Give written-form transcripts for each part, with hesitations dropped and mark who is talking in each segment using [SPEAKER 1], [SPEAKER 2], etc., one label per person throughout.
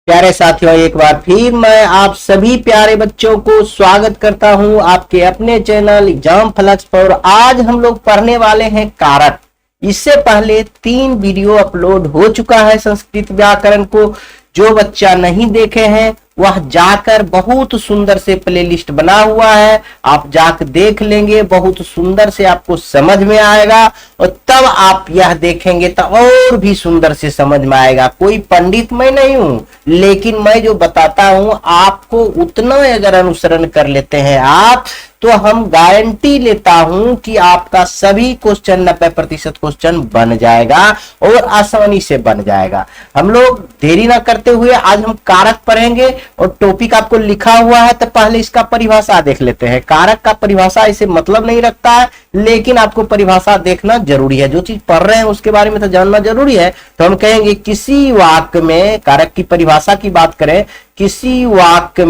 [SPEAKER 1] प्यारे साथियों, एक बार फिर मैं आप सभी प्यारे बच्चों को स्वागत करता हूं आपके अपने चैनल एग्जाम फ्लक्स पर। आज हम लोग पढ़ने वाले हैं कारक। इससे पहले 3 वीडियो अपलोड हो चुका है संस्कृत व्याकरण को। जो बच्चा नहीं देखे हैं वह जाकर बहुत सुंदर से प्लेलिस्ट बना हुआ है, आप जाकर देख लेंगे, बहुत सुंदर से आपको समझ में आएगा और तब आप यह देखेंगे तो और भी सुंदर से समझ में आएगा। कोई पंडित मैं नहीं हूं, लेकिन मैं जो बताता हूं आपको उतना अगर अनुसरण कर लेते हैं आप, तो हम गारंटी लेता हूं कि आपका सभी क्वेश्चन 90% क्वेश्चन बन जाएगा और आसानी से बन जाएगा। हम लोग देरी ना करते हुए आज हम कारक पढ़ेंगे और टॉपिक आपको लिखा हुआ है, तो पहले इसका परिभाषा देख लेते हैं। कारक का परिभाषा इसे मतलब नहीं रखता है, लेकिन आपको परिभाषा देखना जरूरी है। जो चीज पढ़ रहे हैं उसके बारे में तो जानना जरूरी है। तो हम कहेंगे किसी वाक्य में, कारक की परिभाषा की बात करें, किसी वाक्य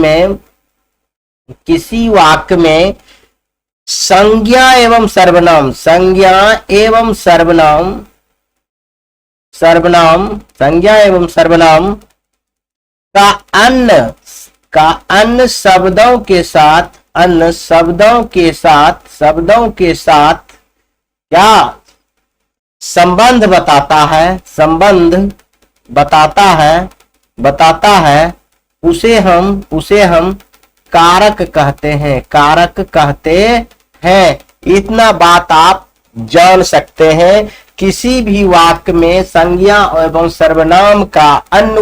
[SPEAKER 1] में संज्ञा एवं सर्वनाम, संज्ञा एवं सर्वनाम का अन्य शब्दों के साथ क्या संबंध बताता है, उसे हम कारक कहते हैं। इतना बात आप जान सकते हैं। किसी भी वाक्य में संज्ञा एवं सर्वनाम का अन्य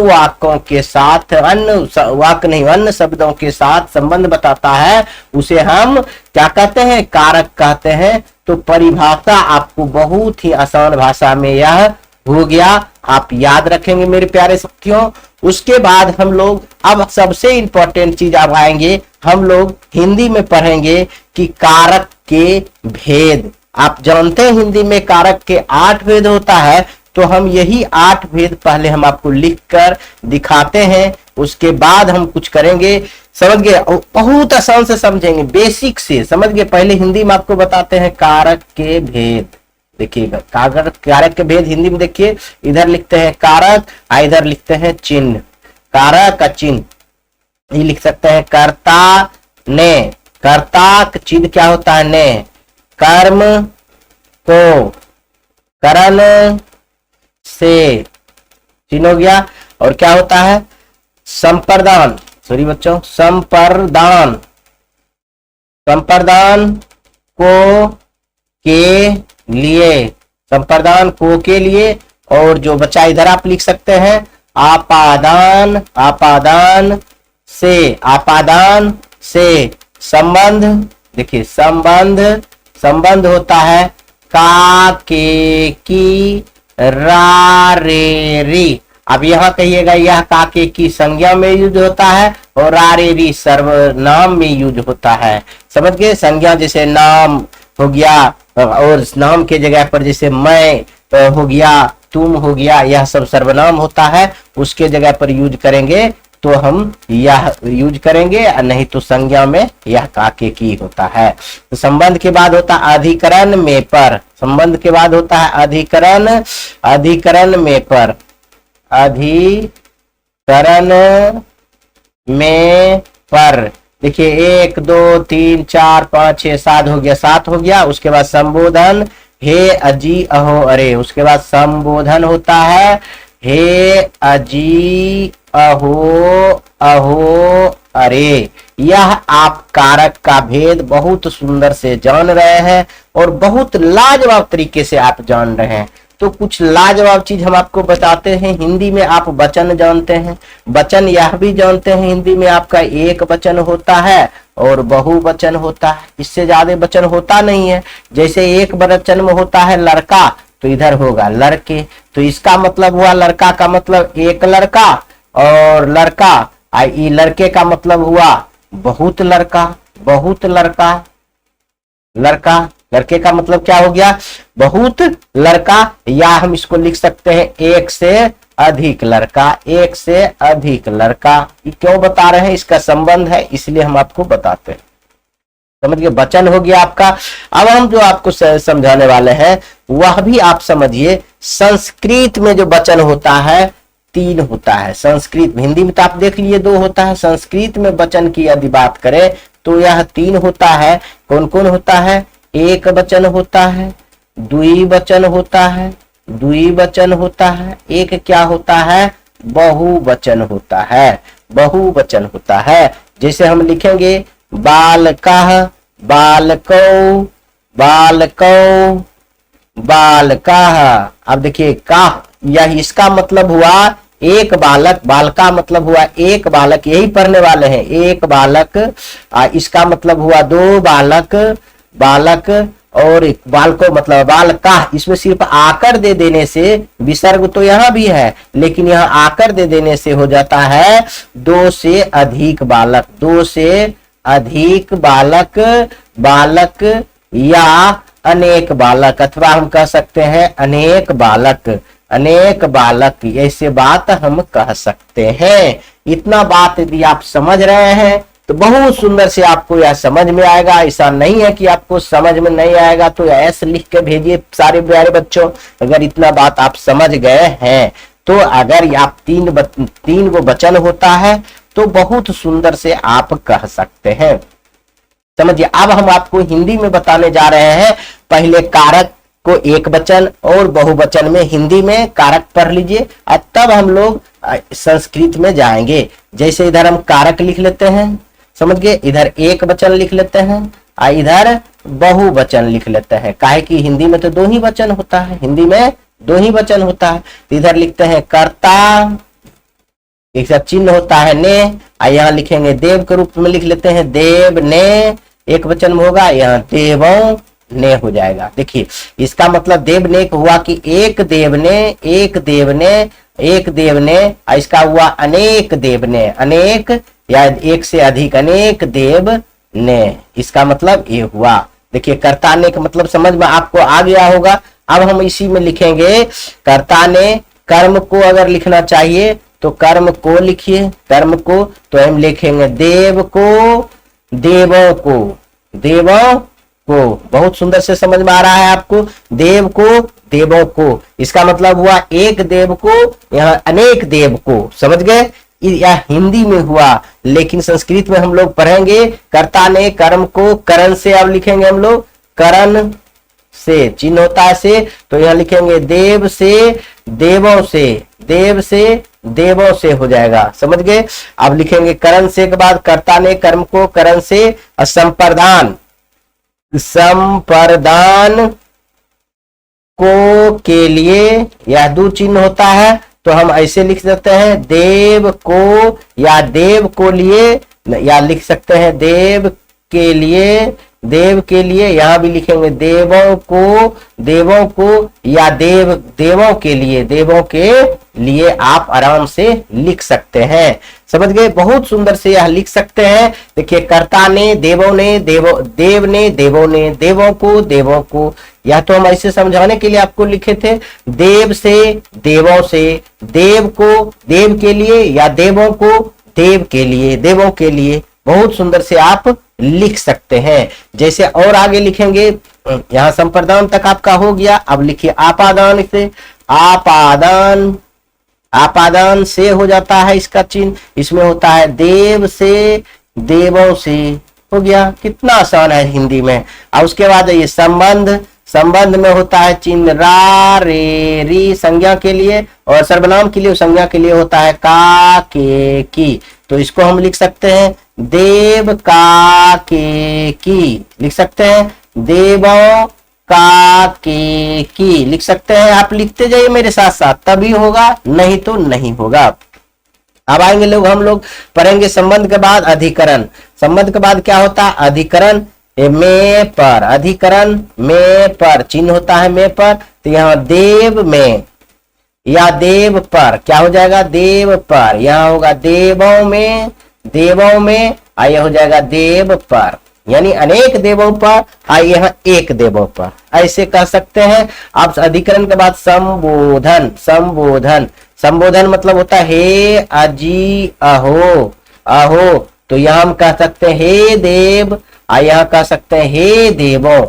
[SPEAKER 1] शब्दों के साथ संबंध बताता है, उसे हम क्या कहते हैं? कारक कहते हैं। तो परिभाषा आपको बहुत ही आसान भाषा में यह हो गया, आप याद रखेंगे मेरे प्यारे साथियों। उसके बाद हम लोग अब सबसे इंपॉर्टेंट चीज अब आएंगे, हम लोग हिंदी में पढ़ेंगे कि कारक के भेद। आप जानते हैं हिंदी में कारक के 8 भेद होता है, तो हम यही 8 भेद पहले हम आपको लिखकर दिखाते हैं। उसके बाद हम कुछ करेंगे, समझ गए? बहुत आसान से समझेंगे, बेसिक से समझ गए। पहले हिंदी में आपको बताते हैं कारक के भेद। देखिएगा कारक के भेद हिंदी में देखिए, इधर लिखते हैं कारक, इधर लिखते हैं चिन्ह। कारक का चिन्ह ये लिख सकते हैं कर्ता ने। कर्ता का चिन्ह क्या होता है? ने। कर्म को करण से चिन्ह हो गया। और क्या होता है? संप्रदान, सॉरी बच्चों, संप्रदान को के लिए, संप्रदान को के लिए। और जो बच्चा इधर आप लिख सकते हैं आपादान से संबंध। देखिए संबंध होता है का के की रा रे री। अब यहां कहिएगा यह का के की संज्ञा में यूज होता है और रा रे री सर्वनाम में यूज होता है। समझ गए? संज्ञा जैसे नाम हो गया, और नाम के जगह पर जैसे मैं हो गया, तुम हो गया, यह सब सर्वनाम होता है। उसके जगह पर यूज करेंगे तो हम यह यूज करेंगे, नहीं तो संज्ञा में यह काके की होता है। तो संबंध के बाद होता है अधिकरण में पर। संबंध के बाद होता है अधिकरण में पर। देखिए 1 2 3 4 5 6 7 हो गया, 7 हो गया। उसके बाद संबोधन, हे अजी अहो अरे। उसके बाद संबोधन होता है हे अजी अहो अरे। यह आप कारक का भेद बहुत सुंदर से जान रहे हैं और बहुत लाजवाब तरीके से आप जान रहे हैं। तो कुछ लाजवाब चीज हम आपको बताते हैं। हिंदी में आप वचन जानते हैं, वचन यह भी जानते हैं हिंदी में आपका एक वचन होता है और बहुवचन होता है। इससे ज्यादा वचन होता नहीं है। जैसे एक वचन में होता है लड़का, तो इधर होगा लड़के। तो इसका मतलब हुआ लड़का का मतलब एक लड़का, और लड़के का मतलब हुआ बहुत लड़का। लड़के का मतलब क्या हो गया? बहुत लड़का। या हम इसको लिख सकते हैं एक से अधिक लड़का। क्यों बता रहे हैं? इसका संबंध है, इसलिए हम आपको बताते हैं। समझ गए? वचन हो गया आपका। अब हम जो आपको समझाने वाले हैं वह भी आप समझिए। संस्कृत में जो वचन होता है तीन होता है। संस्कृत में, हिंदी में तो आप देख लिए दो होता है, संस्कृत में वचन की यदि बात करें तो यह तीन होता है। कौन कौन होता है? एक वचन होता है, द्विवचन होता है, द्विवचन होता है, एक क्या होता है? बहुवचन होता है, बहुवचन होता है। जैसे हम लिखेंगे बालकः, बालकौ, बालकौ, बालकाः। अब देखिए का, यह इसका मतलब हुआ एक बालक, बाल का मतलब हुआ एक बालक, यही पढ़ने वाले हैं, एक बालक। इसका मतलब हुआ दो बालक, बालक, और एक बाल को मतलब बाल का। इसमें सिर्फ आकर दे देने से, विसर्ग तो यहाँ भी है लेकिन यहाँ आकर दे देने से हो जाता है दो से अधिक बालक, दो से अधिक बालक, बालक या अनेक बालक, अथवा हम कह सकते हैं अनेक बालक, अनेक बालक, ऐसे बात हम कह सकते हैं। इतना बात यदि आप समझ रहे हैं तो बहुत सुंदर से आपको यह समझ में आएगा। ऐसा नहीं है कि आपको समझ में नहीं आएगा तो ऐसे लिख के भेजिए सारे प्यारे बच्चों। अगर इतना बात आप समझ गए हैं तो अगर आप तीन वो वचन होता है तो बहुत सुंदर से आप कह सकते हैं। समझिए, अब हम आपको हिंदी में बताने जा रहे हैं। पहले कारक को एक वचन और बहुवचन में हिंदी में कारक पढ़ लीजिए और तब हम लोग संस्कृत में जाएंगे। जैसे इधर हम कारक लिख लेते हैं, समझ गए, इधर एक वचन लिख लेते हैं और इधर बहुवचन लिख लेते हैं। काहे कि हिंदी में तो दो ही वचन होता है, हिंदी में दो ही वचन होता है। तो इधर लिखते हैं कर्ता, एक साथ चिन्ह होता है ने, और यहाँ लिखेंगे देव के रूप में लिख लेते हैं देव ने, एक वचन में होगा, यहाँ देवों ने हो जाएगा। देखिए इसका मतलब देव ने हुआ कि एक देव ने, एक देव ने, एक देव ने, और इसका हुआ अनेक देव ने, अनेक या एक से अधिक, अनेक देव ने, इसका मतलब ये हुआ। देखिए कर्ता ने का मतलब समझ में आपको आ गया होगा। अब हम इसी में लिखेंगे कर्ता ने, कर्म को अगर लिखना चाहिए तो कर्म को लिखिए, कर्म को तो हम लिखेंगे देव को, देवों को, देवों को। बहुत सुंदर से समझ में आ रहा है आपको, देव को, देवों को, इसका मतलब हुआ एक देव को, यहाँ अनेक देव को। समझ गए, यह हिंदी में हुआ। लेकिन संस्कृत में हम लोग पढ़ेंगे कर्ता ने कर्म को करण से, अब लिखेंगे हम लोग करण से, चिन्ह होता है से, तो यहाँ लिखेंगे देव से, देवों से, देव से, देवों से हो जाएगा। समझ गए। अब लिखेंगे करण से के बाद कर्ता ने कर्म को करण से, संप्रदान, संप्रदान को के लिए यह दो चिन्ह होता है तो हम ऐसे लिख सकते हैं देव को या देव को लिए, या लिख सकते हैं देव के लिए, देव के लिए, यहां भी लिखेंगे देवों को, देवों को या देव, देवों के लिए, देवों के लिए आप आराम से लिख सकते हैं। समझ गए, बहुत सुंदर से यह लिख सकते हैं। देखिए कर्ता ने, देवों ने, देव ने, देवों ने, देवों को, देवों को, यह तो हम ऐसे समझाने के लिए आपको लिखे थे। देव से, देवों से, देव को देव के लिए या देवों को देव के लिए, देवों के लिए, बहुत सुंदर से आप लिख सकते हैं। जैसे और आगे लिखेंगे, यहां संप्रदान तक आपका हो गया। अब लिखिए आपादान से, आपादान, आपादान से हो जाता है इसका चिन्ह, इसमें होता है देव से, देवों से, हो गया। कितना आसान है हिंदी में। और उसके बाद ये संबंध, संबंध में होता है चिन्ह रा रे री संज्ञा के लिए, और सर्वनाम के लिए संज्ञा के लिए होता है का के की। तो इसको हम लिख सकते हैं देव का के की, लिख सकते हैं देवों का के की, लिख सकते हैं। आप लिखते जाइए मेरे साथ साथ, तभी होगा, नहीं तो नहीं होगा। अब आएंगे लोग, हम लोग पढ़ेंगे संबंध के बाद अधिकरण। संबंध के बाद क्या होता है? अधिकरण में पर, अधिकरण में पर, चिन्ह होता है में पर, तो यहाँ देव में या देव पर क्या हो जाएगा? देव पर। यहाँ होगा देवों में, देवों में, आइए हो जाएगा देव पर, यानी अनेक देवों पर, आइए यहाँ एक देवों पर, ऐसे कह सकते हैं। अब अधिकरण के बाद संबोधन, संबोधन, संबोधन मतलब होता है हे अजी अहो, अहो, तो यहाँ हम कह सकते हैं हे देव, यहाँ कह सकते हैं हे देवों,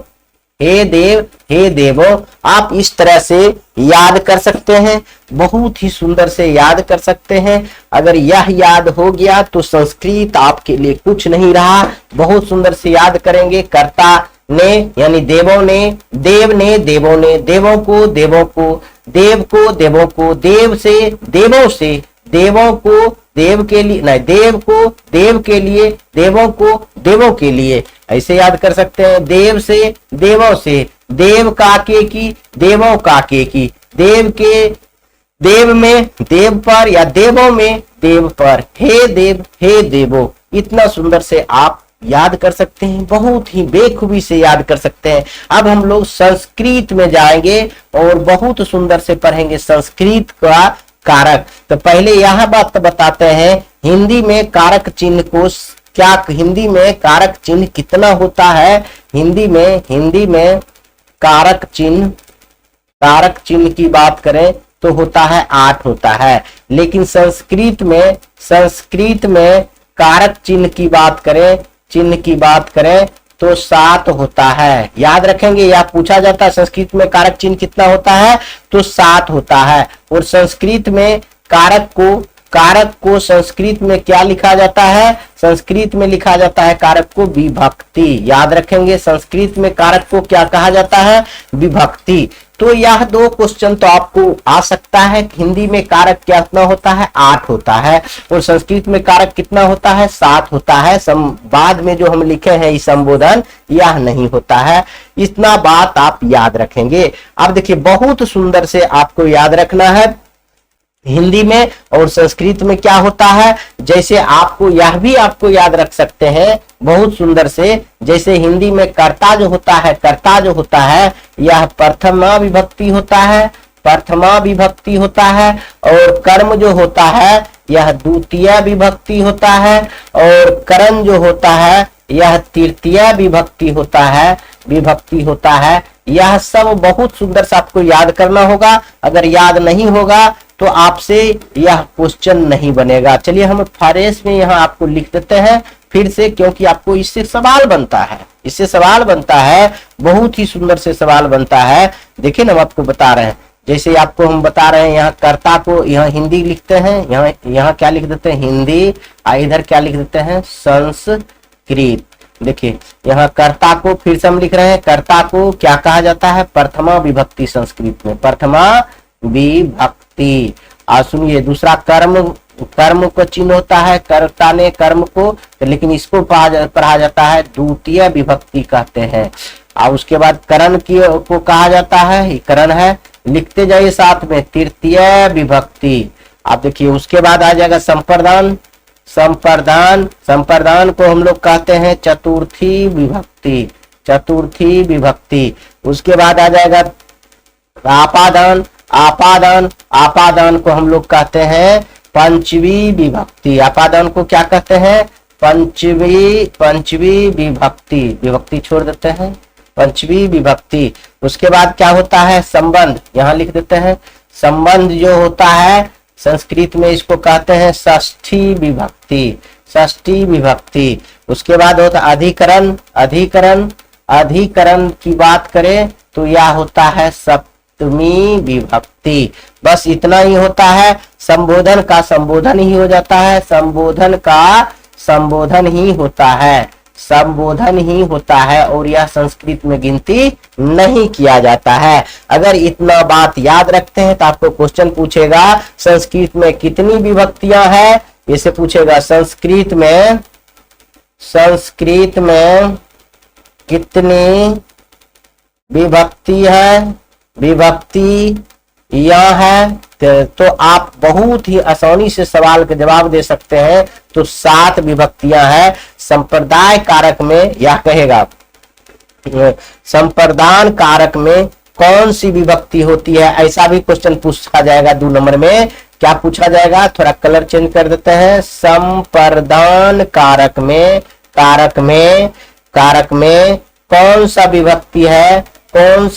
[SPEAKER 1] हे देव, हे देवो। आप इस तरह से याद कर सकते हैं, बहुत ही सुंदर से याद कर सकते हैं। अगर यह याद हो गया तो संस्कृत आपके लिए कुछ नहीं रहा। बहुत सुंदर से याद करेंगे। कर्ता ने यानी देवों ने, देव ने, देवों ने, देवों को, देवों को, देव को, देवों को, देव से, देवों से, देवों को, देव के लिए नहीं, देव को, देव के लिए, देवों को, देवों के लिए, ऐसे याद कर सकते हैं। देव से, देवों से, देव काके की, देवों काके की, देव के, देव में, देव पर या देवों में, देव पर, हे देव, हे देवो। इतना सुंदर से आप याद कर सकते हैं, बहुत ही बेखूबी से याद कर सकते हैं। अब हम लोग संस्कृत में जाएंगे और बहुत सुंदर से पढ़ेंगे संस्कृत का कारक। तो पहले यह बात बताते हैं, हिंदी में कारक चिन्ह को क्या, हिंदी में कारक चिन्ह कितना होता है। हिंदी में कारक चिन्ह की बात करें तो होता है 8 होता है। लेकिन संस्कृत में कारक चिन्ह की बात करें तो 7 होता है। याद रखेंगे, या पूछा जाता है संस्कृत में कारक चिन्ह कितना होता है तो 7 होता है। और संस्कृत में कारक को संस्कृत में क्या लिखा जाता है, संस्कृत में लिखा जाता है कारक को विभक्ति। याद रखेंगे, संस्कृत में कारक को क्या कहा जाता है, विभक्ति। तो यह 2 क्वेश्चन तो आपको आ सकता है। हिंदी में कारक कितना होता है, 8 होता है, और संस्कृत में कारक कितना होता है, 7 होता है। बाद में जो हम लिखे हैं इस संबोधन, यह नहीं होता है। इतना बात आप याद रखेंगे। अब देखिए, बहुत सुंदर से आपको याद रखना है हिंदी में और संस्कृत में क्या होता है। जैसे आपको यह भी आपको याद रख सकते हैं बहुत सुंदर से, जैसे हिंदी में कर्ता जो होता है यह प्रथमा विभक्ति होता है, और कर्म जो होता है यह द्वितीय विभक्ति होता है, और करण जो होता है यह तृतीय विभक्ति होता है। यह सब बहुत सुंदर से आपको याद करना होगा। अगर याद नहीं होगा तो आपसे यह क्वेश्चन नहीं बनेगा। चलिए हम फारेस में यहाँ आपको लिख देते हैं फिर से, क्योंकि आपको इससे सवाल बनता है, बहुत ही सुंदर से सवाल बनता है। देखिए ना, हम आपको बता रहे हैं, जैसे आपको हम बता रहे हैं, यहाँ कर्ता को यहाँ हिंदी लिखते हैं, यहाँ क्या लिख देते हैं, हिंदी, इधर क्या लिख देते हैं, संस्कृत। देखिए, यहाँ कर्ता को फिर से हम लिख रहे हैं, कर्ता को क्या कहा जाता है, प्रथमा विभक्ति। संस्कृत में प्रथमा विभक्ति। सुनिए, दूसरा कर्म को चिन्ह होता है, कर्ता ने कर्म को, लेकिन इसको पढ़ा जाता है द्वितीय विभक्ति कहते हैं। और उसके बाद करण को कहा जाता है, ये करण है, लिखते जाइए साथ में, तृतीय विभक्ति। आप देखिए, उसके बाद आ जाएगा संप्रदान को हम लोग कहते हैं चतुर्थी विभक्ति। उसके बाद आ जाएगा आपादान को हम लोग कहते हैं पंचवी विभक्ति। आपादान को क्या कहते हैं, पंचवी विभक्ति छोड़ देते हैं, पंचवी विभक्ति। उसके बाद क्या होता है, संबंध, यहाँ लिख देते हैं। संबंध जो होता है संस्कृत में इसको कहते हैं षष्ठी विभक्ति। उसके बाद होता है अधिकरण की बात करें तो यह होता है सप्तमी विभक्ति। बस इतना ही होता है। संबोधन का संबोधन ही हो जाता है, संबोधन ही होता है, और यह संस्कृत में गिनती नहीं किया जाता है। अगर इतना बात याद रखते हैं तो आपको क्वेश्चन पूछेगा संस्कृत में कितनी विभक्तियां हैं, इसे पूछेगा संस्कृत में कितनी विभक्ति है, विभक्ति यह है। तो आप बहुत ही आसानी से सवाल का जवाब दे सकते हैं। तो 7 विभक्तियां हैं। संप्रदाय कारक में यह कहेगा, संप्रदान कारक में कौन सी विभक्ति होती है, ऐसा भी क्वेश्चन पूछा जाएगा 2 नंबर में। क्या पूछा जाएगा, थोड़ा कलर चेंज कर देते हैं। संप्रदान कारक में कौन सा विभक्ति है, कौन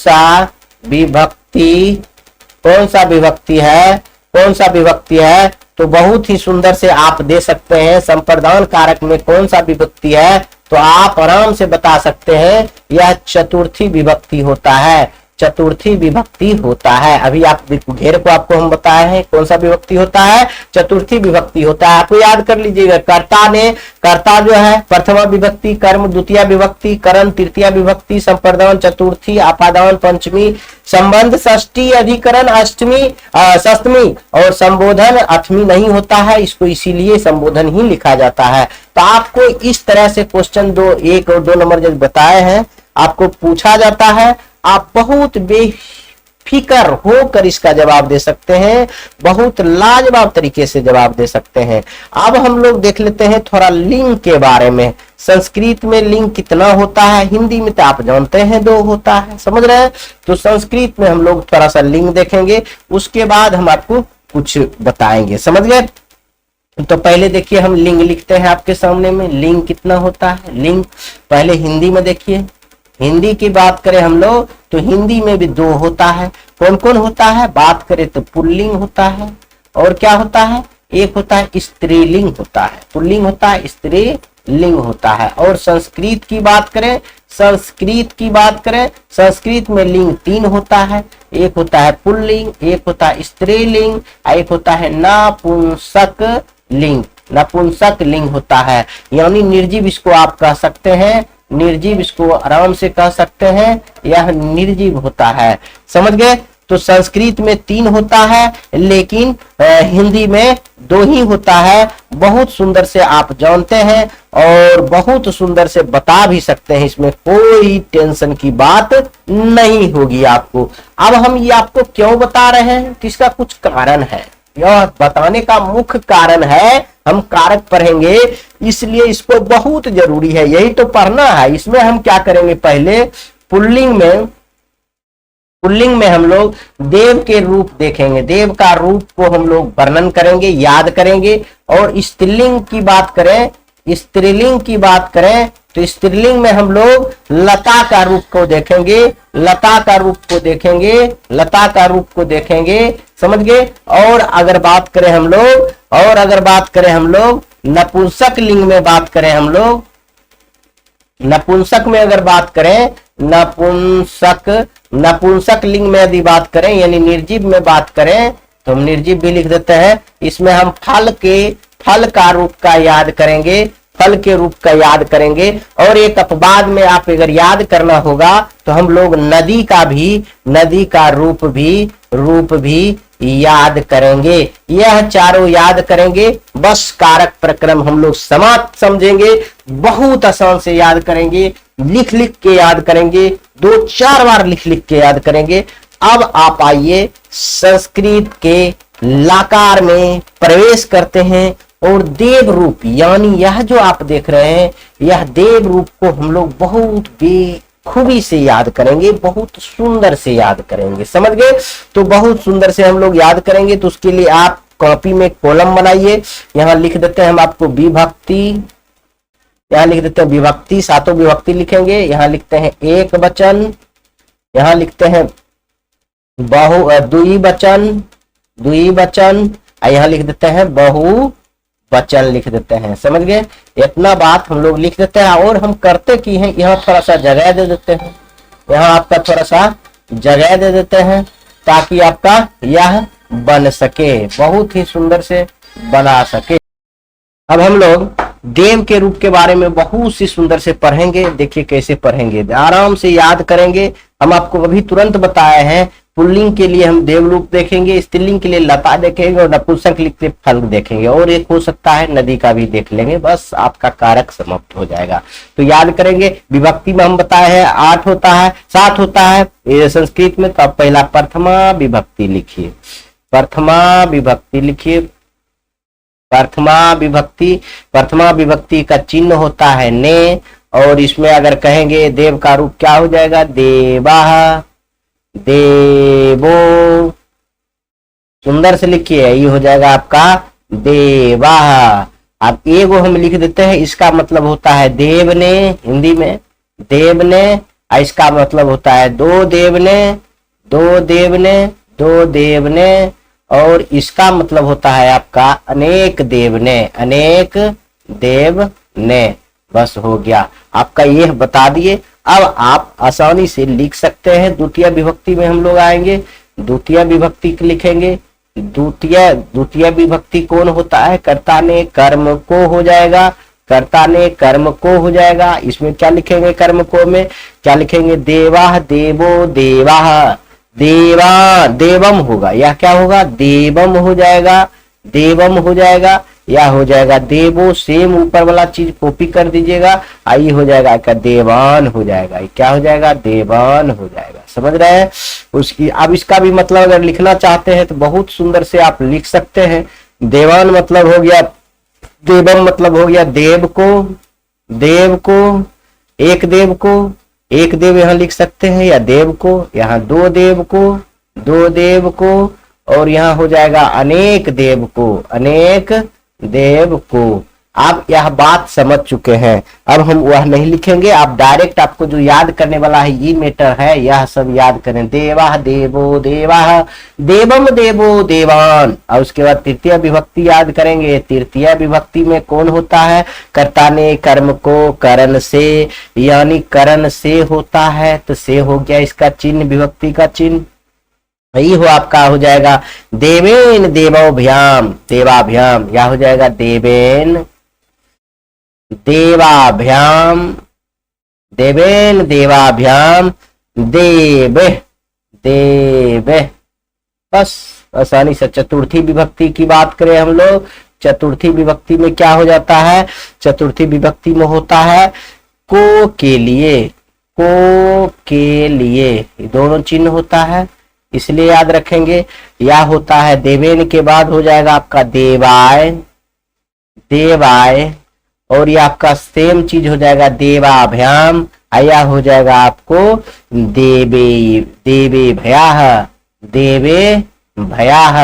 [SPEAKER 1] सा विभक्ति है, तो बहुत ही सुंदर से आप दे सकते हैं। संप्रदान कारक में कौन सा विभक्ति है, तो आप आराम से बता सकते हैं यह चतुर्थी विभक्ति होता है, चतुर्थी विभक्ति होता है। अभी आप घेर को आपको हम बताए हैं कौन सा विभक्ति होता है, चतुर्थी विभक्ति होता है। आपको याद कर लीजिएगा, कर्ता ने, कर्ता जो है प्रथमा विभक्ति, कर्म द्वितीय विभक्ति, करण तृतीय विभक्ति, संप्रदान चतुर्थी, आपादान पंचमी, संबंध षष्ठी, अधिकरण अष्टमी सप्तमी और संबोधन अठवीं नहीं होता है, इसको इसीलिए संबोधन ही लिखा जाता है। तो आपको इस तरह से क्वेश्चन 1 और 2 नंबर जब बताए हैं आपको पूछा जाता है, आप बहुत बेफिक्र होकर इसका जवाब दे सकते हैं, बहुत लाजवाब तरीके से जवाब दे सकते हैं। अब हम लोग देख लेते हैं थोड़ा लिंग के बारे में। संस्कृत में लिंग कितना होता है, हिंदी में तो आप जानते हैं 2 होता है, समझ रहे हैं। तो संस्कृत में हम लोग थोड़ा सा लिंग देखेंगे, उसके बाद हम आपको कुछ बताएंगे, समझ गए। तो पहले देखिए हम लिंग लिखते हैं आपके सामने में, लिंग कितना होता है। लिंग पहले हिंदी में देखिए, हिंदी की बात करें हम लोग तो हिंदी में भी 2 होता है। कौन कौन होता है, बात करें तो पुल्लिंग होता है और क्या होता है, एक होता है स्त्रीलिंग होता है, पुल्लिंग होता है, स्त्रीलिंग होता है। और संस्कृत की बात करें, संस्कृत की बात करें, संस्कृत में लिंग 3 होता है, एक होता है पुल्लिंग, एक होता है स्त्रीलिंग, एक होता है नपुंसक लिंग, नपुंसक लिंग होता है। यानी निर्जीव इसको आप कह सकते हैं, निर्जीव इसको आराम से कह सकते हैं, यह निर्जीव होता है, समझ गए। तो संस्कृत में 3 होता है लेकिन हिंदी में 2 ही होता है। बहुत सुंदर से आप जानते हैं और बहुत सुंदर से बता भी सकते हैं, इसमें कोई टेंशन की बात नहीं होगी आपको। अब हम ये आपको क्यों बता रहे हैं, किसका कुछ कारण है, यह बताने का मुख्य कारण है, हम कारक पढ़ेंगे इसलिए इसको बहुत जरूरी है, यही तो पढ़ना है। इसमें हम क्या करेंगे, पहले पुल्लिंग में हम लोग देव के रूप देखेंगे, देव का रूप को हम लोग वर्णन करेंगे, याद करेंगे। और स्त्रीलिंग की बात करें, स्त्रीलिंग की बात करें तो स्त्रीलिंग में हम लोग लता का रूप को देखेंगे, लता का रूप को देखेंगे, लता का रूप को देखेंगे, समझ गए। और अगर बात करें हम लोग, और अगर बात करें हम लोग नपुंसक लिंग में बात करें हम लोग, नपुंसक में अगर बात करें, नपुंसक लिंग में यदि बात करें यानी निर्जीव में बात करें तो हम निर्जीव भी लिख देते हैं। इसमें हम फल का रूप का याद करेंगे, फल के रूप का याद करेंगे। और एक अपवाद में आप अगर याद करना होगा तो हम लोग नदी का रूप भी याद करेंगे। यह चारों याद करेंगे, बस कारक प्रक्रम हम लोग समाप्त समझेंगे, बहुत आसान से याद करेंगे, लिख लिख के याद करेंगे, 2-4 बार लिख लिख के याद करेंगे। अब आप आइए संस्कृत के लाकार में प्रवेश करते हैं और देव रूप यानी यह जो आप देख रहे हैं यह देव रूप को हम लोग बहुत बेखूबी से याद करेंगे, बहुत सुंदर से याद करेंगे, समझ गए। तो बहुत सुंदर से हम लोग याद करेंगे तो उसके लिए आप कॉपी में कॉलम बनाइए, यहाँ लिख देते हैं हम आपको विभक्ति, यहाँ लिख देते हैं विभक्ति, 7 विभक्ति लिखेंगे। यहाँ लिखते हैं एक वचन, यहाँ लिखते हैं द्विवचन, यहाँ लिख देते हैं बहुवचन लिख देते हैं, समझ गए। इतना बात हम लोग लिख देते हैं और हम करते की हैं, यहाँ थोड़ा सा जगह दे देते हैं, यहाँ आपका थोड़ा सा जगह दे देते हैं ताकि आपका यह बन सके, बहुत ही सुंदर से बना सके। अब हम लोग देव के रूप के बारे में बहुत सी सुंदर से पढ़ेंगे, देखिए कैसे पढ़ेंगे, आराम से याद करेंगे। हम आपको अभी तुरंत बताए हैं, पुल्लिंग के लिए हम देव रूप देखेंगे, स्त्रीलिंग के लिए लता देखेंगे और नपुंसक लिंग के फल देखेंगे, और एक हो सकता है नदी का भी देख लेंगे, बस आपका कारक समाप्त हो जाएगा। तो याद करेंगे, विभक्ति में हम बताए हैं 8 होता है, 7 होता है संस्कृत में। तो आप पहला प्रथमा विभक्ति लिखिए, प्रथमा विभक्ति लिखिए, प्रथमा विभक्ति का चिन्ह होता है ने, और इसमें अगर कहेंगे देव का रूप क्या हो जाएगा, देवा, देवो, सुंदर से लिखिए, ये हो जाएगा आपका देवा। अब एगो हम लिख देते हैं, इसका मतलब होता है देव ने, हिंदी में देव ने, इसका मतलब होता है दो देव ने, दो देव ने, दो देव ने। और इसका मतलब होता है आपका अनेक देव ने, अनेक देव ने। बस हो गया आपका, ये बता दिए। अब आप आसानी से लिख सकते हैं। द्वितीय विभक्ति में हम लोग आएंगे, द्वितीय विभक्ति लिखेंगे। द्वितीय विभक्ति कौन होता है? कर्ता ने कर्म को हो जाएगा, कर्ता ने कर्म को हो जाएगा। इसमें क्या लिखेंगे? कर्म को में क्या लिखेंगे? देवाह, देवो, देवाह, देवा, देवम होगा। या क्या होगा? देवम हो जाएगा, देवम हो जाएगा, या हो जाएगा देवो। सेम ऊपर वाला चीज कॉपी कर दीजिएगा, आई हो जाएगा क्या? देवान हो जाएगा। क्या हो जाएगा? देवान हो जाएगा। समझ रहे हैं? उसकी अब इसका भी मतलब अगर लिखना चाहते हैं तो बहुत सुंदर से आप लिख सकते हैं। देवान मतलब हो गया, देवम मतलब हो गया देव को, देव को, एक देव को, एक देव यहाँ लिख सकते हैं, या देव को, यहाँ दो देव को, दो देव को, और यहाँ हो जाएगा अनेक देव को, अनेक देव को। आप यह बात समझ चुके हैं। अब हम वह नहीं लिखेंगे, आप डायरेक्ट, आपको जो याद करने वाला है ये मैटर है, यह सब याद करें। देवाह, देवो, देवाह, देवम, देवो, देवान। और उसके बाद तृतीय विभक्ति याद करेंगे। तृतीय विभक्ति में कौन होता है? कर्ता ने कर्म को करण से, यानी करण से होता है, तो से हो गया इसका चिन्ह, विभक्ति का चिन्ह। यही हो आपका हो जाएगा देवेन देवोभ्याम, देवाभ्याम। या हो जाएगा देवेन देवाभ्याम, देवेन देवाभ्याम, देव, देव। बस आसानी से। चतुर्थी विभक्ति की बात करें हम लोग, चतुर्थी विभक्ति में क्या हो जाता है? चतुर्थी विभक्ति में होता है को के लिए, को के लिए, ये दोनों चिन्ह होता है, इसलिए याद रखेंगे। या होता है देवेन के बाद हो जाएगा आपका देवाय, देवाय, और ये आपका सेम चीज हो जाएगा देवाभ्याम। आया हो जाएगा आपको देवे, देवे भयाह, देवे भयाह।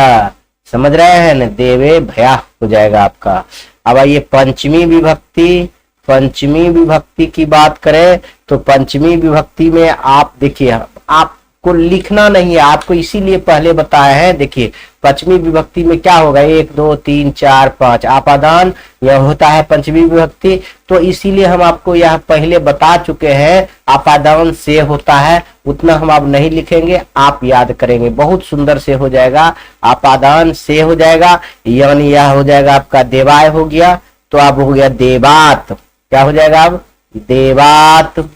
[SPEAKER 1] समझ रहे हैं ना? देवे भयाह हो जाएगा आपका। अब आइए पंचमी विभक्ति, पंचमी विभक्ति की बात करें तो पंचमी विभक्ति में आप देखिए, आपको लिखना नहीं है, आपको इसीलिए पहले बताया है। देखिए पंचमी विभक्ति में क्या होगा? 1 2 3 4 5 आपादान, यह होता है पंचमी विभक्ति। तो इसीलिए हम आपको यह पहले बता चुके हैं, आपादान से होता है। उतना हम अब नहीं लिखेंगे, आप याद करेंगे, बहुत सुंदर से हो जाएगा। आपादान से हो जाएगा, यानी यह हो जाएगा आपका देवाय हो गया। तो अब हो गया देवात, क्या हो जाएगा? अब देवात।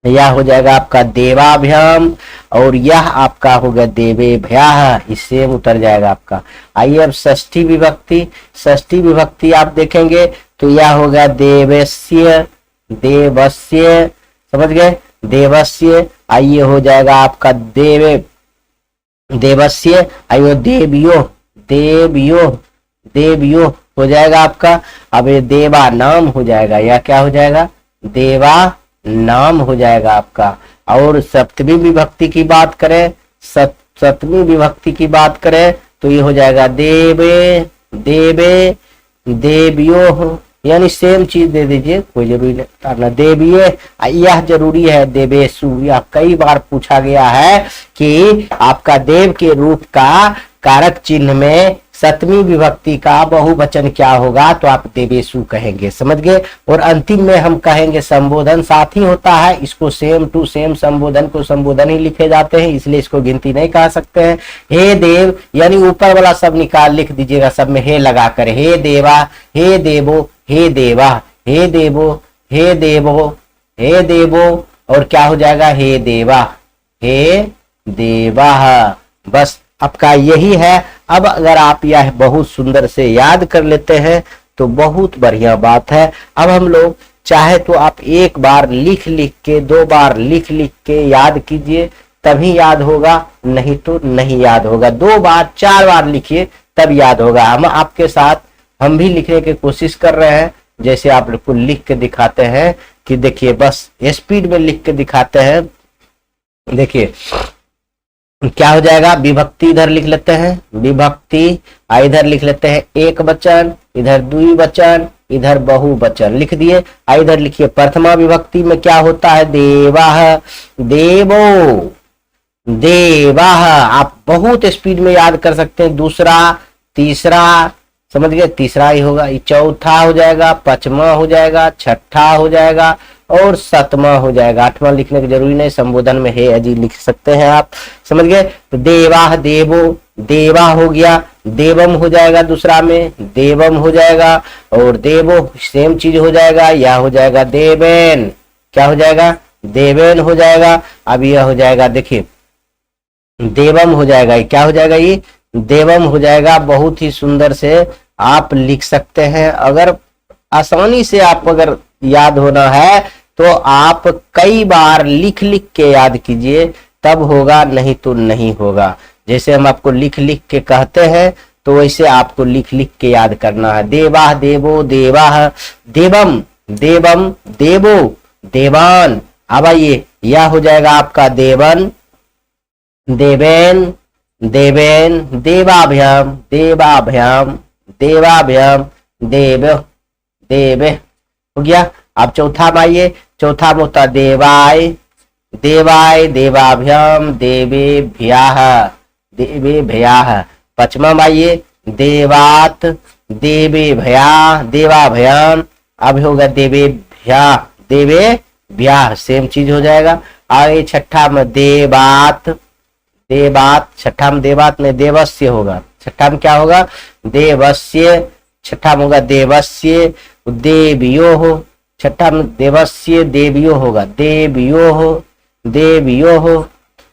[SPEAKER 1] यह हो जाएगा आपका देवाभ्याम, और यह आपका होगा देवे भयाह, इससे उतर जाएगा आपका। आइए अब षष्ठी विभक्ति, षष्ठी विभक्ति आप देखेंगे तो यह होगा देवस्य, देवस्य। समझ गए? देवस्य। आइए हो जाएगा आपका देवे, देवस्य। आइए देवियो, देवियो, देवियो हो जाएगा आपका। अब ये देवा नाम हो जाएगा, या क्या हो जाएगा? देवा नाम हो जाएगा आपका। और सप्तमी विभक्ति की बात करें, सप्तमी विभक्ति की बात करें तो ये हो जाएगा देवे, देवे, देवियो, यानी सेम चीज दे दीजिए, कोई जरूरी नहीं। देवीय, यह जरूरी है। देवेशु, यह कई बार पूछा गया है कि आपका देव के रूप का कारक चिन्ह में सप्तमी विभक्ति का बहुवचन क्या होगा? तो आप देवेशु कहेंगे। समझ गए? और अंतिम में हम कहेंगे संबोधन साथ ही होता है, इसको सेम टू सेम संबोधन को संबोधन ही लिखे जाते हैं, इसलिए इसको गिनती नहीं कह सकते हैं। हे देव, यानी ऊपर वाला सब निकाल लिख दीजिएगा, सब में हे लगा कर, हे देवा, हे देवो, हे देवा, हे देवो, हे देवो, हे देवो, और क्या हो जाएगा? हे देवा, हे देवा। बस आपका यही है। अब अगर आप यह बहुत सुंदर से याद कर लेते हैं तो बहुत बढ़िया बात है। अब हम लोग चाहे तो आप एक बार लिख लिख के, 2 बार लिख लिख के याद कीजिए, तभी याद होगा, नहीं तो नहीं याद होगा। 2 बार 4 बार लिखिए तब याद होगा। हम आपके साथ, हम भी लिखने की कोशिश कर रहे हैं, जैसे आप लोग को लिख के दिखाते हैं कि देखिए, बस स्पीड में लिख के दिखाते हैं। देखिए क्या हो जाएगा? विभक्ति इधर लिख लेते हैं, विभक्ति इधर लिख लेते हैं एक वचन, इधर द्विवचन, इधर बहुवचन लिख दिए। इधर लिखिए प्रथमा विभक्ति में क्या होता है? देवाः, देवो, देवाः। आप बहुत स्पीड में याद कर सकते हैं। दूसरा, तीसरा, समझ गए, तीसरा ही होगा, ये चौथा हो जाएगा, पांचवा हो जाएगा, छठा हो जाएगा और सातवां हो जाएगा। आठवां लिखने की जरूरी नहीं, संबोधन में है अजी लिख सकते हैं आप, समझ गए। तो देवाः, देवो, देवा हो गया, देवम हो जाएगा, दूसरा में देवम हो जाएगा और देवो सेम चीज हो जाएगा, या हो जाएगा देवेन। क्या हो जाएगा? देवेन हो जाएगा। अब यह हो जाएगा, देखिए देवम हो जाएगा, ये क्या हो जाएगा? ये देवम हो जाएगा। बहुत ही सुंदर से आप लिख सकते हैं। अगर आसानी से आप अगर याद होना है तो आप कई बार लिख लिख के याद कीजिए, तब होगा, नहीं तो नहीं होगा। जैसे हम आपको लिख लिख के कहते हैं तो वैसे आपको लिख लिख के याद करना है। देवाः, देवो, देवाः, देवम, देवम, देवो, देवान। अब आइए, यह हो जाएगा आपका देवन, देवेन, देवेन, देवाभ्याम, देवाभ्याम, देवाभ्याम, देव, देव हो गया। अब चौथा में आइए, चौथा में होता देवाय, देवाय, देवाभ्याम, देवेभ्याः, देवेभ्याः। पांचवा में आइए, देवात, देवेभ्या, देवाभ्याम। अब होगा देवेभ्या, देवेभ्याः, सेम चीज हो जाएगा। आगे छठा में देवात, देवात, छठा में देवात में देवस्य होगा। छठा में क्या होगा? देवस्य। छठा में होगा देवस्य, देवियो हो। छठा में देवस्य, देवियो होगा, देवियो हो, देवियो हो,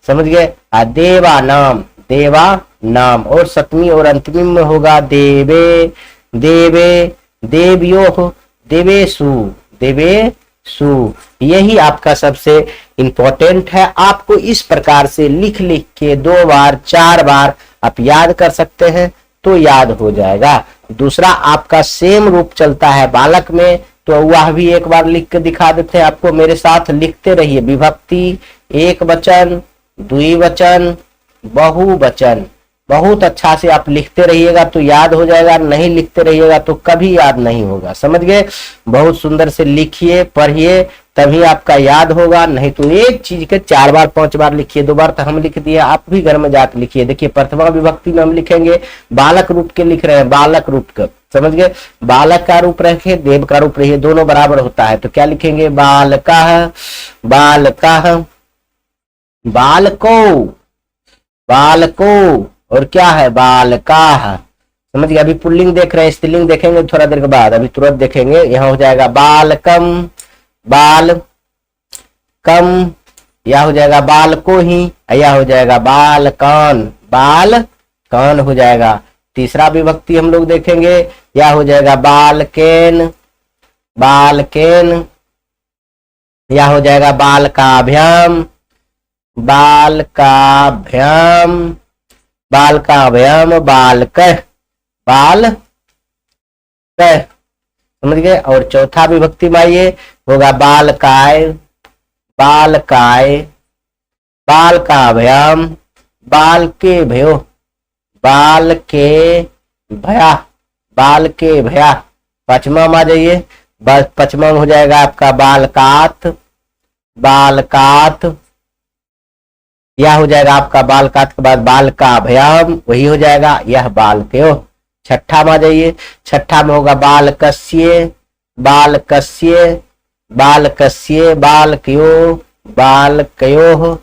[SPEAKER 1] समझ गए। देवा नाम, देवा नाम। और सतवीं और अंतिम में होगा देवे, देवे, देवियो हो, देवेशु, देवेशु। यही आपका सबसे इंपॉर्टेंट है। आपको इस प्रकार से लिख लिख के 2 बार 4 बार आप याद कर सकते हैं तो याद हो जाएगा। दूसरा आपका सेम रूप चलता है बालक में, तो वह भी एक बार लिख के दिखा देते हैं आपको। मेरे साथ लिखते रहिए। विभक्ति, एक वचन, द्विवचन, बहुवचन। बहुत अच्छा से आप लिखते रहिएगा तो याद हो जाएगा, नहीं लिखते रहिएगा तो कभी याद नहीं होगा, समझ गए। बहुत सुंदर से लिखिए, पढ़िए, तभी आपका याद होगा। नहीं तो एक चीज के 4 बार 5 बार लिखिए। 2 बार तो हम लिख दिए, आप भी घर में जाकर लिखिए। देखिए प्रथमा विभक्ति में हम लिखेंगे, बालक रूप के लिख रहे हैं, बालक रूप का, समझ गए। बालक का रूप रखे, देव का रूप रहिए, दोनों बराबर होता है। तो क्या लिखेंगे? बालकः, बालकः, बालको, बालको। और क्या है? बालकाः, समझ गए। अभी पुल्लिंग देख रहे हैं, स्त्रीलिंग देखेंगे थोड़ा देर के बाद, अभी तुरंत देखेंगे। यहाँ हो जाएगा बालकम, बालकम, यह हो जाएगा बालको ही, यह हो जाएगा बालकान, बालकान हो जाएगा। तीसरा विभक्ति हम लोग देखेंगे, यह हो जाएगा बालकेन, बालकेन, यह हो जाएगा बालकाभ्याम, बालकाभ्याम, बालकाभ्याम, बालकः, बालकः, समझ गए। और चौथा विभक्ति में आइए, होगा बालकाय, बालकाय, बालकाभ्याम, बालके भयो, बालके भया, बालके भया। पांचवा में आ जाइए, पांचवा में हो जाएगा आपका बालकात, बालकात, यह हो जाएगा आपका बालकात के बाद बालकाभ्याम, वही हो जाएगा, यह बालकयो। छठा में आ जाइए, छठा में होगा बालकस्य, बालकस्य, बालकस्य, बालकयो, बालकयो,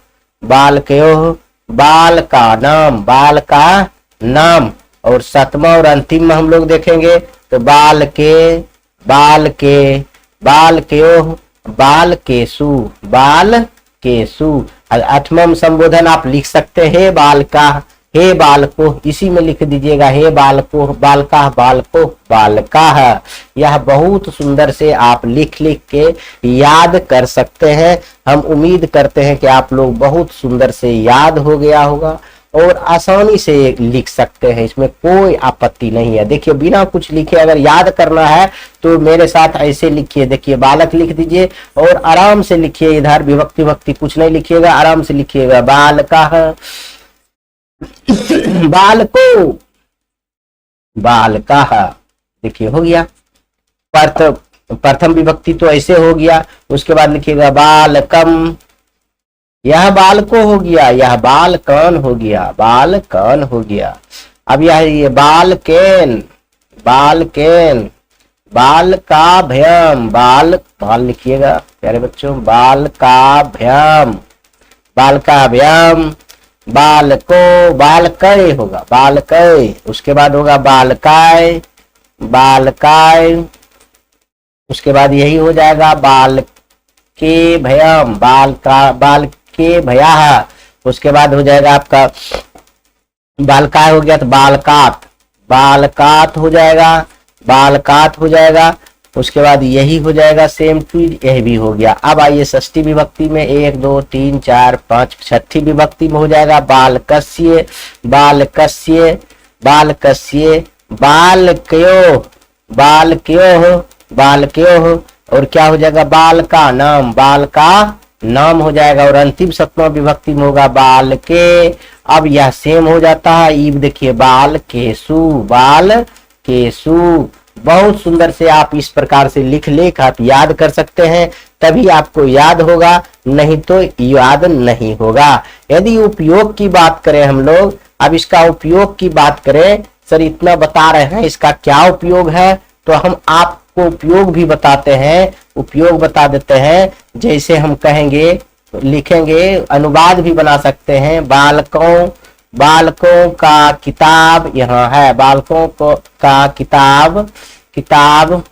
[SPEAKER 1] बालकयो, बाल का नाम, बाल का नाम। और सातवां और अंतिम में हम लोग देखेंगे तो बाल के, बाल के, बाल के, बाल केसु, बाल केसु। आठवां संबोधन आप लिख सकते हैं बालका, हे बालको, इसी में लिख दीजिएगा, हे बालको, बालका, बालको, बालका। यह बहुत सुंदर से आप लिख लिख के याद कर सकते हैं। हम उम्मीद करते हैं कि आप लोग बहुत सुंदर से याद हो गया होगा और आसानी से लिख सकते हैं, इसमें कोई आपत्ति नहीं है। देखिए बिना कुछ लिखे अगर याद करना है तो मेरे साथ ऐसे लिखिए, देखिए बालक लिख दीजिए और आराम से लिखिए, इधर विभक्ति भक्ति कुछ नहीं लिखिएगा, आराम से लिखिएगा, बालका, बालको, बालका। देखिए हो गया, प्रथम विभक्ति तो ऐसे हो गया। उसके बाद लिखिएगा बालकम, यह बालको हो गया, यह बालकन हो गया, बालकन हो गया। अब यह ये बालकेन, बालकेन, बालकाभ्यम, बाल लिखिएगा प्यारे बच्चों, बालकाभ्यम, बालकाभ्यम, बालको, बालकय होगा, बालकय। उसके बाद होगा बालकाय, बालकाय। उसके बाद यही हो जाएगा बालके भयम, बालके भया। उसके बाद हो जाएगा आपका बालकाय हो गया तो बालकात, बालकात हो जाएगा, बालकात हो जाएगा। उसके बाद यही हो जाएगा सेम चीज, यही भी हो गया। अब आइए षष्ठी विभक्ति में 1 2 3 4 5 छठी विभक्ति में हो जाएगा बालकस्य, बालकस्य, बालकस्य, बालक्यो, बालक्यो, बालक्यो। और क्या हो जाएगा बाल का नाम, बाल का नाम हो जाएगा। और अंतिम सप्तमा विभक्ति में होगा बालके। अब यह सेम हो जाता है, ईब देखिए बालकेशु, बालकेशु। बहुत सुंदर से आप इस प्रकार से लिख लेख आप याद कर सकते हैं, तभी आपको याद होगा, नहीं तो याद नहीं होगा। यदि उपयोग की बात करें हम लोग, अब इसका उपयोग की बात करें, सर इतना बता रहे हैं इसका क्या उपयोग है, तो हम आपको उपयोग भी बताते हैं, उपयोग बता देते हैं। जैसे हम कहेंगे, लिखेंगे, अनुवाद भी बना सकते हैं। बालकों, बालकों का किताब यहाँ है, बालकों को का किताब, किताब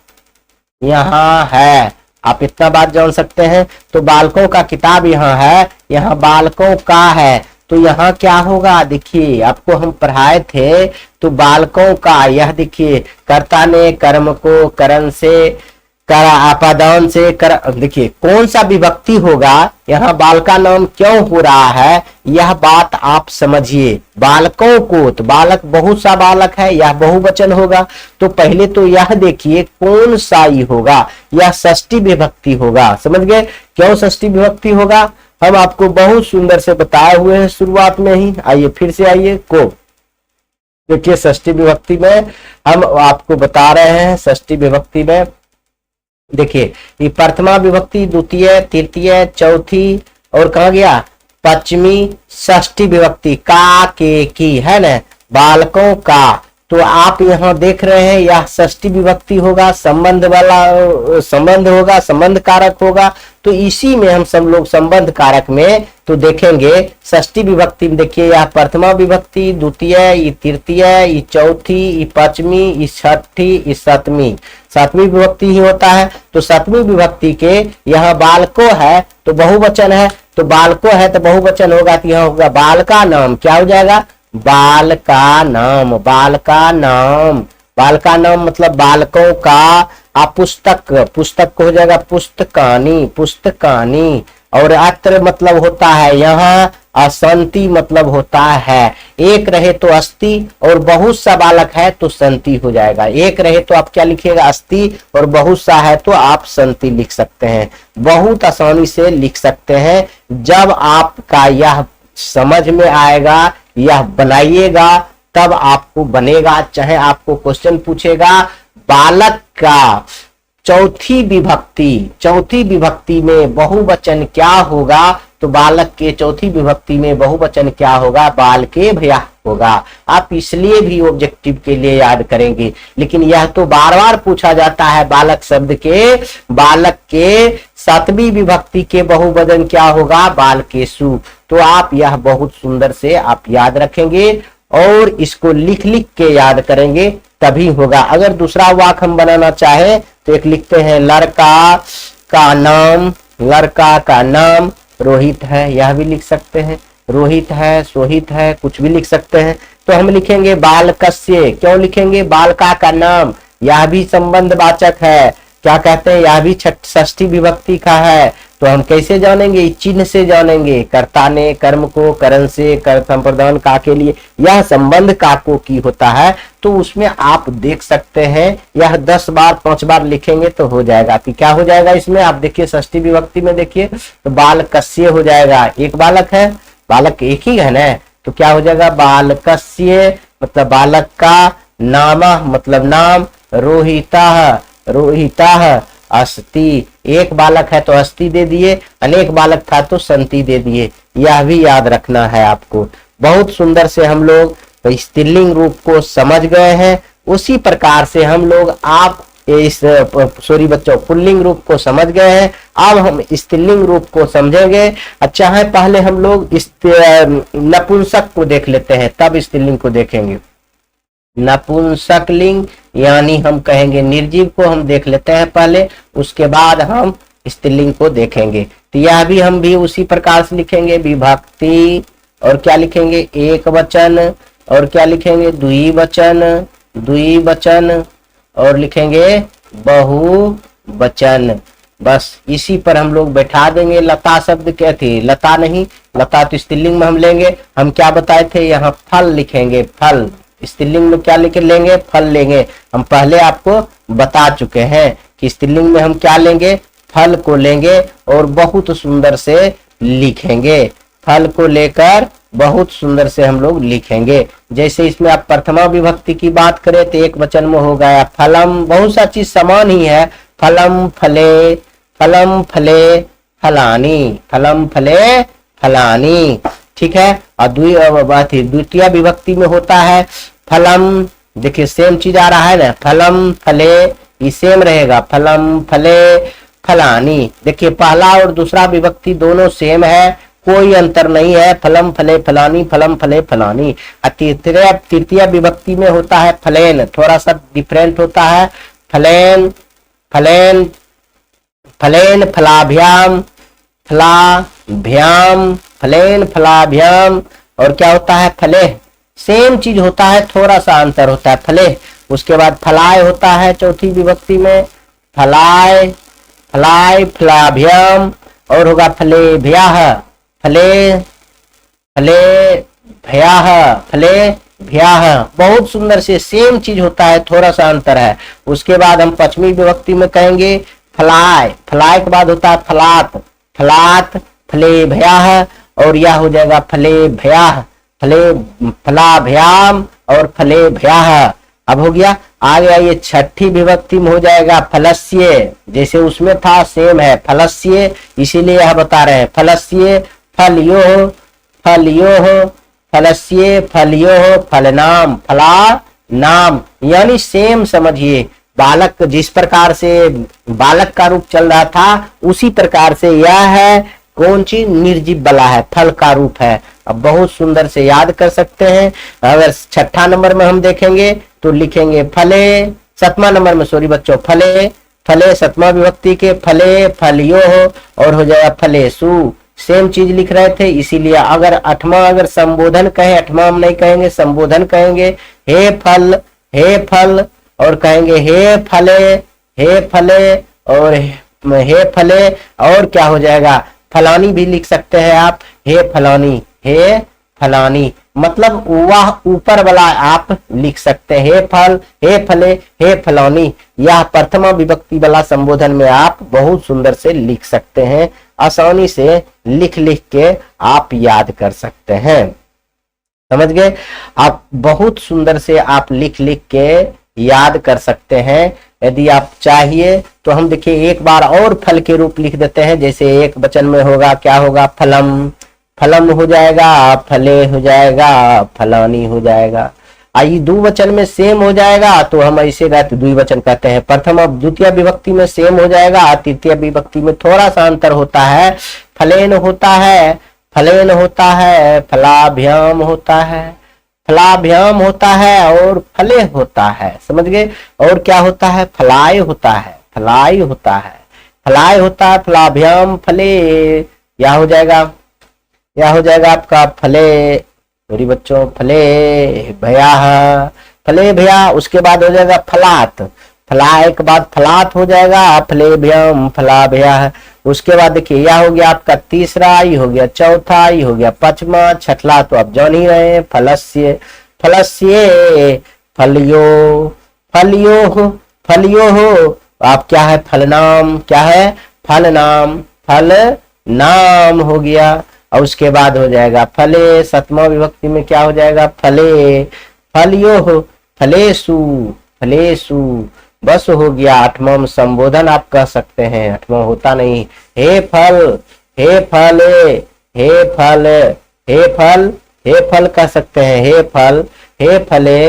[SPEAKER 1] यहाँ है। आप इतना बात जान सकते हैं। तो बालकों का किताब यहाँ है, यहाँ बालकों का है, तो यहाँ क्या होगा, देखिए आपको हम पढ़ाए थे, तो बालकों का, यह देखिए कर्ता ने कर्म को करण से, कर आपादान से कर, देखिए कौन सा विभक्ति होगा, यहाँ बाल का नाम क्यों हो रहा है, यह बात आप समझिए। बालकों को, तो बालक बहुत सा बालक है, यह बहुवचन होगा, तो पहले तो यह देखिए कौन सा ही होगा, यह षष्ठी विभक्ति होगा। समझ गए क्यों षष्ठी विभक्ति होगा, हम आपको बहुत सुंदर से बताए हुए हैं शुरुआत में ही। आइए फिर से आइए को देखिए, षष्ठी विभक्ति में हम आपको बता रहे हैं। षष्ठी विभक्ति में देखिए ये प्रथमा विभक्ति, द्वितीय, तृतीय, चौथी और कहा गया पंचमी, षष्ठी विभक्ति का, के, की, है ना, बालकों का। तो आप यहाँ देख रहे हैं यह षष्ठी विभक्ति होगा, संबंध वाला संबंध होगा, संबंध कारक होगा। तो इसी में हम सब लोग संबंध कारक में तो देखेंगे षष्ठी विभक्ति में, देखिए यह प्रथमा विभक्ति, द्वितीय, ये तृतीय, ये चौथी, ये पंचमी, ये छठी, ये सातवीं, सातवीं विभक्ति ही होता है। तो सातवीं विभक्ति के यहाँ बालको है तो बहुवचन है, तो बालको है तो बहुवचन होगा, तो यहाँ होगा बाल का नाम, क्या हो जाएगा बाल का नाम, बाल का नाम, बाल का नाम मतलब बालकों का। आप पुस्तक, पुस्तक को हो जाएगा पुस्तकानी, पुस्तकानी। और अत्र मतलब होता है यहाँ, असंति मतलब होता है, एक रहे तो अस्ति और बहुत सा बालक है तो संति हो जाएगा। एक रहे तो आप क्या लिखिएगा अस्ति, और बहुत सा है तो आप संति लिख सकते हैं। बहुत आसानी से लिख सकते हैं। जब आपका यह समझ में आएगा, यह बनाइएगा, तब आपको बनेगा। चाहे आपको क्वेश्चन पूछेगा बालक का चौथी विभक्ति, चौथी विभक्ति में बहुवचन क्या होगा, तो बालक के चौथी विभक्ति में बहुवचन क्या होगा, बाल के भैया होगा। आप इसलिए भी ऑब्जेक्टिव के लिए याद करेंगे, लेकिन यह तो बार बार पूछा जाता है बालक शब्द के, बालक के सातवीं विभक्ति के बहुवचन क्या होगा, बालकेशु। तो आप यह बहुत सुंदर से आप याद रखेंगे और इसको लिख लिख के याद करेंगे तभी होगा। अगर दूसरा वाक्य हम बनाना चाहे तो एक लिखते हैं लड़का का नाम, लड़का का नाम रोहित है, यह भी लिख सकते हैं, रोहित है, सोहित है, कुछ भी लिख सकते हैं। तो हम लिखेंगे बालकस्य, क्यों लिखेंगे बालका का नाम, यह भी संबंधवाचक है, क्या कहते हैं यह भी षष्ठी विभक्ति का है। तो हम कैसे जानेंगे, चिन्ह से जानेंगे, कर्ता ने कर्म को करण से, कर संप्रदान का के लिए, यह संबंध काको की होता है। तो उसमें आप देख सकते हैं यह 10 बार 5 बार लिखेंगे तो हो जाएगा। कि क्या हो जाएगा इसमें, आप देखिए षष्ठी विभक्ति में देखिए तो बालकस्य हो जाएगा, एक बालक है, बालक एक ही है ना, तो क्या हो जाएगा बालकस्य मतलब बालक का, नामा मतलब नाम, रोहिता, रोहिता अस्ति, एक बालक है तो अस्ति दे दिए, अनेक बालक था तो संति दे दिए। यह भी याद रखना है आपको। बहुत सुंदर से हम लोग स्त्रीलिंग रूप को समझ गए हैं। उसी प्रकार से हम लोग आप इस सॉरी बच्चों पुल्लिंग रूप को समझ गए हैं। अब हम स्त्रीलिंग रूप को समझेंगे। अच्छा है, पहले हम लोग इस नपुंसक को देख लेते हैं, तब स्त्रीलिंग को देखेंगे। नपुंसक लिंग यानी हम कहेंगे निर्जीव को हम देख लेते हैं पहले, उसके बाद हम स्त्रीलिंग को देखेंगे। तो यह भी हम भी उसी प्रकार से लिखेंगे, विभक्ति, और क्या लिखेंगे, एक वचन, और क्या लिखेंगे, द्विवचन, द्विवचन, और लिखेंगे बहुवचन। बस इसी पर हम लोग बैठा देंगे। लता शब्द क्या थी, लता नहीं, लता तो स्त्रीलिंग में हम लेंगे। हम क्या बताए थे, यहाँ फल लिखेंगे, फल। स्त्रीलिंग में क्या लिख लेंगे, फल लेंगे। हम पहले आपको बता चुके हैं कि स्त्रीलिंग में हम क्या लेंगे, फल को लेंगे और बहुत सुंदर से लिखेंगे। फल को लेकर बहुत सुंदर से हम लोग लिखेंगे। जैसे इसमें आप प्रथमा विभक्ति की बात करें तो एक वचन में हो गया फलम, बहुत सा चीज समान ही है, फलम फले, फलम फले फलानी, फलम फले फलानी, ठीक है। और द्वितीय विभक्ति में होता है फलम, देखिए सेम चीज आ रहा है ना, फलम फले, ये सेम रहेगा, फलम फले फलानी। देखिए पहला और दूसरा विभक्ति दोनों सेम है, कोई अंतर नहीं है, फलम फले फलानी, फलम फले फलानी। तृतीय विभक्ति में होता है फलेन, थोड़ा सा डिफरेंट होता है, फलेन, फलेन, फलेन फलाभ्याम, फलाभ्याम, फलेन फलाभ्याम। और क्या होता है, फले, सेम चीज होता है, थोड़ा सा अंतर होता है, फले। उसके बाद फलाय होता है चौथी विभक्ति में, फलाय, फलाय फलाभ्याम, और होगा फले भ्याह, फले, फले भ्याह, फले भ्याह। बहुत सुंदर से सेम चीज होता है, थोड़ा सा अंतर है। उसके बाद हम पश्चिमी विभक्ति में कहेंगे फलाय, फलाय के बाद होता है फलात, फलात फले भ्याह, और यह हो जाएगा फले भ्याह, फले फलाभ्याम और फले भ्याह। अब हो गया, आ गया ये छठी विभक्ति में हो जाएगा फलस्य, जैसे उसमें था सेम है, फलस्य, इसीलिए यह बता रहे हैं फलस्य, फलियो, फलियो, फलस्य, फलियो, फलनाम, फला नाम, यानी सेम समझिए। बालक जिस प्रकार से बालक का रूप चल रहा था उसी प्रकार से यह है, कौन सी, निर्जीव बला है, फल का रूप है। अब बहुत सुंदर से याद कर सकते हैं। अगर छठा नंबर में हम देखेंगे तो लिखेंगे फले, सतमा नंबर में सॉरी बच्चों, फले, फले सतमा विभक्ति के, फले फलियो हो, और हो जाएगा फलेसु, सेम चीज लिख रहे थे। इसीलिए अगर अठमा अगर संबोधन कहे, अठमा हम नहीं कहेंगे, संबोधन कहेंगे, हे फल, हे फल, और कहेंगे हे फले, हे फले, और हे फले, और क्या हो जाएगा, फलानी भी लिख सकते हैं आप, हे फलानी, हे फलानी, मतलब वह ऊपर वाला आप लिख सकते हैं, हे फल, हे फले, हे फलानी। यह प्रथमा विभक्ति वाला संबोधन में आप बहुत सुंदर से लिख सकते हैं, आसानी से लिख लिख के आप याद कर सकते हैं। समझ गए, आप बहुत सुंदर से आप लिख लिख के याद कर सकते हैं। यदि आप चाहिए तो हम देखिए एक बार और फल के रूप लिख देते हैं। जैसे एक वचन में होगा, क्या होगा, फलम, फलम हो जाएगा, फले हो जाएगा, फलानी हो जाएगा। आई द्विवचन में सेम हो जाएगा तो हम ऐसे द्विवचन कहते हैं। प्रथम द्वितीय विभक्ति में सेम हो जाएगा, तृतीय विभक्ति में थोड़ा सा अंतर होता है, फलेन होता है, फलेन होता है, फलाभ्याम होता है, फलाभ्याम होता है, और फले होता है। समझ गए, और क्या होता है, फलाय होता है, फलाय होता है, फलाय होता है, फलाभ्याम फले, या हो जाएगा, या हो जाएगा आपका फले, सॉरी बच्चों, फले भया, फले भया। उसके बाद हो जाएगा फलात, फलाए के बाद फलात हो जाएगा, फले भ्याम, फला भया। उसके बाद देखिए यह हो गया आपका तीसरा, ये हो गया चौथा, ये हो गया पांचवा, छठला तो आप जान ही रहे हैं, फलस्य, फलस्य, फलियो, फलियो, फलियो हो, आप क्या है, फलनाम, क्या है, फलनाम, फल नाम हो गया। और उसके बाद हो जाएगा फले, सतमा विभक्ति में क्या हो जाएगा, फले, फलियो हो, फलेसु, फलेसु। बस हो गया, आठवां संबोधन आप कह सकते हैं, आठवां होता नहीं, हे फल, हे फले, हे फल, हे फल, हे फल कह सकते हैं, हे फल, हे फले,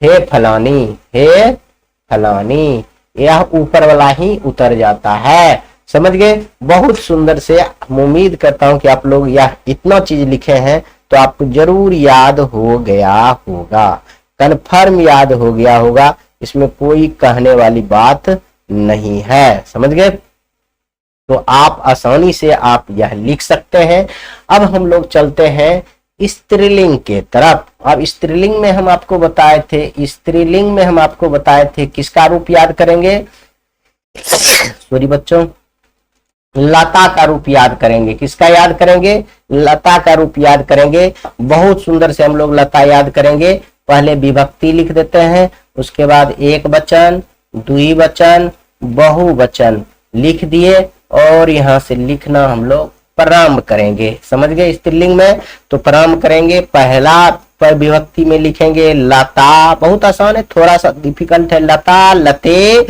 [SPEAKER 1] हे फलानी, हे फलानी, यह ऊपर वाला ही उतर जाता है। समझ गए? बहुत सुंदर से। उम्मीद करता हूं कि आप लोग यह इतना चीज लिखे हैं तो आपको जरूर याद हो गया होगा, कन्फर्म याद हो गया होगा, इसमें कोई कहने वाली बात नहीं है। समझ गए? तो आप आसानी से आप यह लिख सकते हैं। अब हम लोग चलते हैं स्त्रीलिंग के तरफ। अब स्त्रीलिंग में हम आपको बताए थे, स्त्रीलिंग में हम आपको बताए थे किसका रूप याद करेंगे, सॉरी बच्चों, लता का रूप याद करेंगे। किसका याद करेंगे? लता का रूप याद करेंगे। बहुत सुंदर से हम लोग लता याद करेंगे। पहले विभक्ति लिख देते हैं, उसके बाद एक वचन, द्विवचन, बहुवचन लिख दिए और यहाँ से लिखना हम लोग प्रारंभ करेंगे। समझ गए? स्त्रीलिंग में तो प्रारंभ करेंगे। पहला पर विभक्ति में लिखेंगे लता, बहुत आसान है, थोड़ा सा डिफिकल्ट है। लता, लते,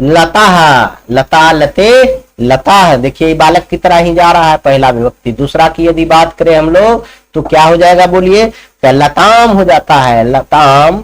[SPEAKER 1] लता, लता, लते, लता। देखिए बालक की तरह ही जा रहा है पहला विभक्ति। दूसरा की यदि बात करें हम लोग तो क्या हो जाएगा बोलिए? लताम हो जाता है, लताम,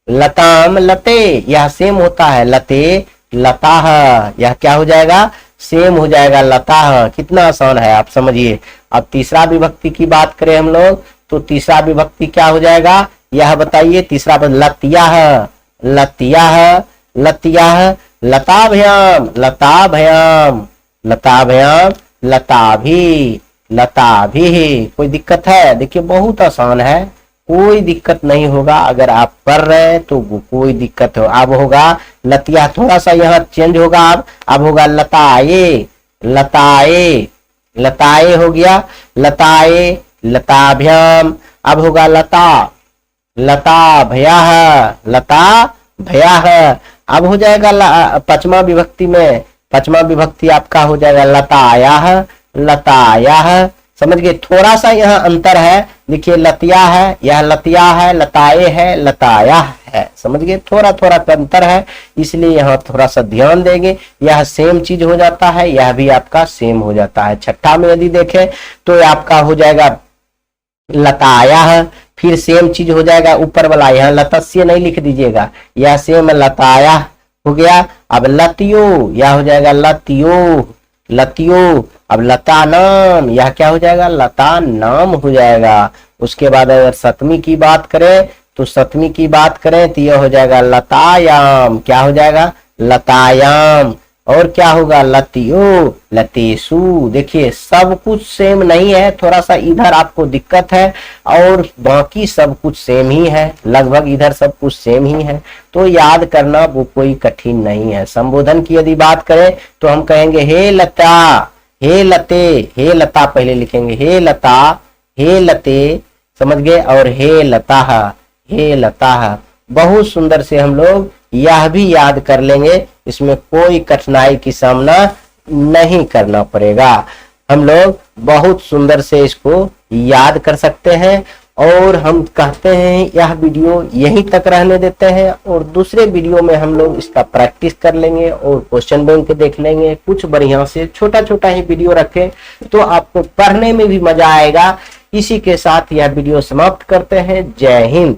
[SPEAKER 1] लताम, लते, यह सेम होता है। लते, लता, यह क्या हो जाएगा? सेम हो जाएगा, लता। कितना आसान है आप समझिए। अब तीसरा विभक्ति की बात करें हम लोग तो तीसरा विभक्ति क्या हो जाएगा यह बताइए? तीसरा लतिया, लतिया, लतिया, लताभ्याम, लताभ्याम, लताभ्याम, लता भी, लता भी। कोई दिक्कत है? देखिए बहुत आसान है, कोई दिक्कत नहीं होगा। अगर आप पढ़ रहे हैं तो कोई दिक्कत हो। अब होगा लतिया, थोड़ा सा यहाँ चेंज होगा। अब होगा लताए, लताए, लताए हो गया, लताए, लताभ्याम। अब होगा लता, लता भयाह, लता भयाह। अब हो जाएगा पचमा विभक्ति में, पचमा विभक्ति आपका हो जाएगा लतायाह, लतायाह। समझ गए? थोड़ा सा यहाँ अंतर है। देखिए लतिया है, यह लतिया है, लताए है, लताया है। समझ गए? थोड़ा थोड़ा अंतर है, इसलिए यहाँ थोड़ा सा ध्यान देंगे। यह सेम चीज हो जाता है, यह भी आपका सेम हो जाता है। छठा में यदि देखें तो आपका हो जाएगा लताया, फिर सेम चीज हो जाएगा ऊपर वाला, यहाँ लतस्य नहीं लिख दीजिएगा, यह सेम लताया हो गया। अब लतियो, यह हो जाएगा लतियो, लतियो। अब लता नाम, यह क्या हो जाएगा? लता नाम हो जाएगा। उसके बाद अगर सतमी की बात करें तो सतमी की बात करें तो यह हो जाएगा लतायाम। क्या हो जाएगा? लतायाम। और क्या होगा? लतियो, लतेसु। देखिए सब कुछ सेम नहीं है, थोड़ा सा इधर आपको दिक्कत है और बाकी सब कुछ सेम ही है, लगभग इधर सब कुछ सेम ही है। तो याद करना वो कोई कठिन नहीं है। संबोधन की यदि बात करें तो हम कहेंगे हे लता, हे लते, हे लता पहले लिखेंगे, हे लता, हे लते। समझ गए? और हे लता, हे लता। बहुत सुंदर से हम लोग यह भी याद कर लेंगे, इसमें कोई कठिनाई की सामना नहीं करना पड़ेगा। हम लोग बहुत सुंदर से इसको याद कर सकते हैं। और हम कहते हैं यह वीडियो यहीं तक रहने देते हैं और दूसरे वीडियो में हम लोग इसका प्रैक्टिस कर लेंगे और क्वेश्चन बैंक देख लेंगे। कुछ बढ़िया से छोटा छोटा ही वीडियो रखें तो आपको पढ़ने में भी मजा आएगा। इसी के साथ यह वीडियो समाप्त करते हैं। जय हिंद।